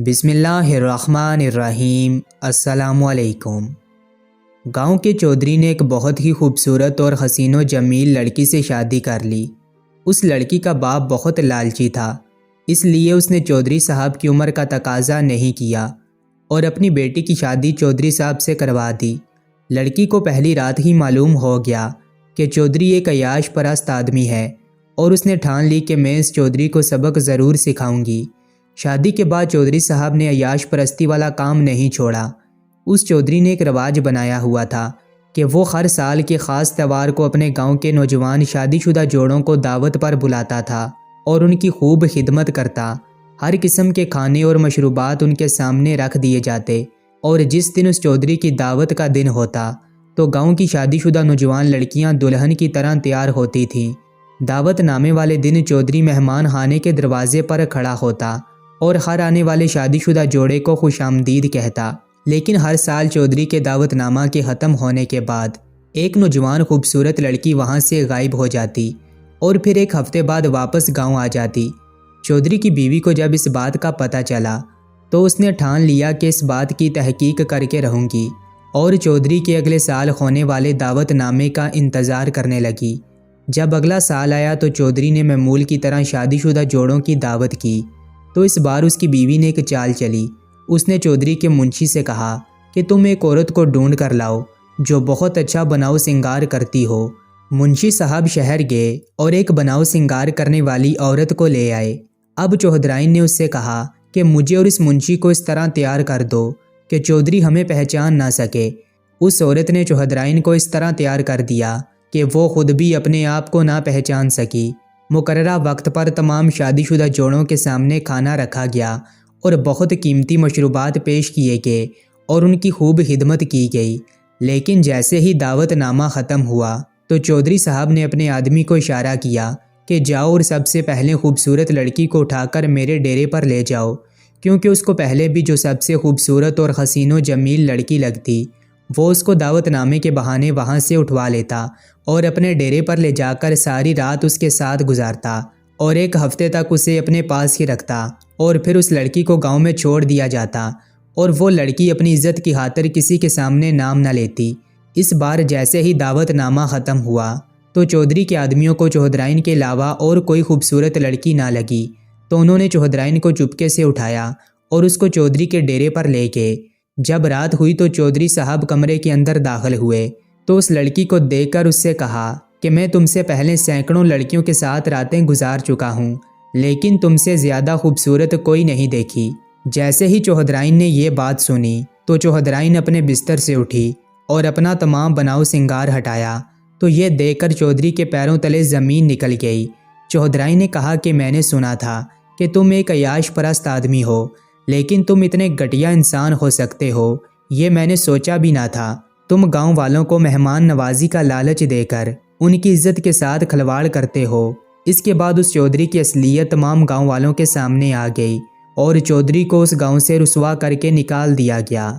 بسم اللہ الرحمن الرحیم۔ السلام علیکم۔ گاؤں کے چودھری نے ایک بہت ہی خوبصورت اور حسین و جمیل لڑکی سے شادی کر لی۔ اس لڑکی کا باپ بہت لالچی تھا، اس لیے اس نے چودھری صاحب کی عمر کا تقاضا نہیں کیا اور اپنی بیٹی کی شادی چودھری صاحب سے کروا دی۔ لڑکی کو پہلی رات ہی معلوم ہو گیا کہ چودھری ایک عیاش پرست آدمی ہے اور اس نے ٹھان لی کہ میں اس چودھری کو سبق ضرور سکھاؤں گی۔ شادی کے بعد چودھری صاحب نے عیاش پرستی والا کام نہیں چھوڑا۔ اس چودھری نے ایک رواج بنایا ہوا تھا کہ وہ ہر سال کے خاص تہوار کو اپنے گاؤں کے نوجوان شادی شدہ جوڑوں کو دعوت پر بلاتا تھا اور ان کی خوب خدمت کرتا۔ ہر قسم کے کھانے اور مشروبات ان کے سامنے رکھ دیے جاتے اور جس دن اس چودھری کی دعوت کا دن ہوتا تو گاؤں کی شادی شدہ نوجوان لڑکیاں دلہن کی طرح تیار ہوتی تھیں۔ دعوت نامے والے دن چودھری مہمان خانے کے دروازے پر کھڑا ہوتا اور ہر آنے والے شادی شدہ جوڑے کو خوش آمدید کہتا۔ لیکن ہر سال چودھری کے دعوت نامہ کے ختم ہونے کے بعد ایک نوجوان خوبصورت لڑکی وہاں سے غائب ہو جاتی اور پھر ایک ہفتے بعد واپس گاؤں آ جاتی۔ چودھری کی بیوی کو جب اس بات کا پتہ چلا تو اس نے ٹھان لیا کہ اس بات کی تحقیق کر کے رہوں گی اور چودھری کے اگلے سال ہونے والے دعوت نامے کا انتظار کرنے لگی۔ جب اگلا سال آیا تو چودھری نے معمول کی طرح شادی شدہ جوڑوں کی دعوت کی تو اس بار اس کی بیوی نے ایک چال چلی۔ اس نے چودھری کے منشی سے کہا کہ تم ایک عورت کو ڈھونڈ کر لاؤ جو بہت اچھا بناؤ سنگار کرتی ہو۔ منشی صاحب شہر گئے اور ایک بناؤ سنگار کرنے والی عورت کو لے آئے۔ اب چودھرائن نے اس سے کہا کہ مجھے اور اس منشی کو اس طرح تیار کر دو کہ چودھری ہمیں پہچان نہ سکے۔ اس عورت نے چودھرائن کو اس طرح تیار کر دیا کہ وہ خود بھی اپنے آپ کو نہ پہچان سکی۔ مقررہ وقت پر تمام شادی شدہ جوڑوں کے سامنے کھانا رکھا گیا اور بہت قیمتی مشروبات پیش کیے گئے اور ان کی خوب خدمت کی گئی۔ لیکن جیسے ہی دعوت نامہ ختم ہوا تو چودھری صاحب نے اپنے آدمی کو اشارہ کیا کہ جاؤ اور سب سے پہلے خوبصورت لڑکی کو اٹھا کر میرے ڈیرے پر لے جاؤ، کیونکہ اس کو پہلے بھی جو سب سے خوبصورت اور حسین و جمیل لڑکی لگتی وہ اس کو دعوت نامے کے بہانے وہاں سے اٹھوا لیتا اور اپنے ڈیرے پر لے جا کر ساری رات اس کے ساتھ گزارتا اور ایک ہفتے تک اسے اپنے پاس ہی رکھتا اور پھر اس لڑکی کو گاؤں میں چھوڑ دیا جاتا اور وہ لڑکی اپنی عزت کی خاطر کسی کے سامنے نام نہ لیتی۔ اس بار جیسے ہی دعوت نامہ ختم ہوا تو چودھری کے آدمیوں کو چودھرائن کے علاوہ اور کوئی خوبصورت لڑکی نہ لگی تو انہوں نے چودھرائن کو چپکے سے اٹھایا اور اس کو چودھری کے ڈیرے پر لے گئے۔ جب رات ہوئی تو چودھری صاحب کمرے کے اندر داخل ہوئے تو اس لڑکی کو دیکھ کر اس سے کہا کہ میں تم سے پہلے سینکڑوں لڑکیوں کے ساتھ راتیں گزار چکا ہوں لیکن تم سے زیادہ خوبصورت کوئی نہیں دیکھی۔ جیسے ہی چودھرائن نے یہ بات سنی تو چودھرائن اپنے بستر سے اٹھی اور اپنا تمام بناؤ سنگار ہٹایا تو یہ دیکھ کر چودھری کے پیروں تلے زمین نکل گئی۔ چودھرائن نے کہا کہ میں نے سنا تھا کہ تم ایک عیاش پرست آدمی ہو لیکن تم اتنے گھٹیا انسان ہو سکتے ہو یہ میں نے سوچا بھی نہ تھا۔ تم گاؤں والوں کو مہمان نوازی کا لالچ دے کر ان کی عزت کے ساتھ کھلواڑ کرتے ہو۔ اس کے بعد اس چودھری کی اصلیت تمام گاؤں والوں کے سامنے آ گئی اور چودھری کو اس گاؤں سے رسوا کر کے نکال دیا گیا۔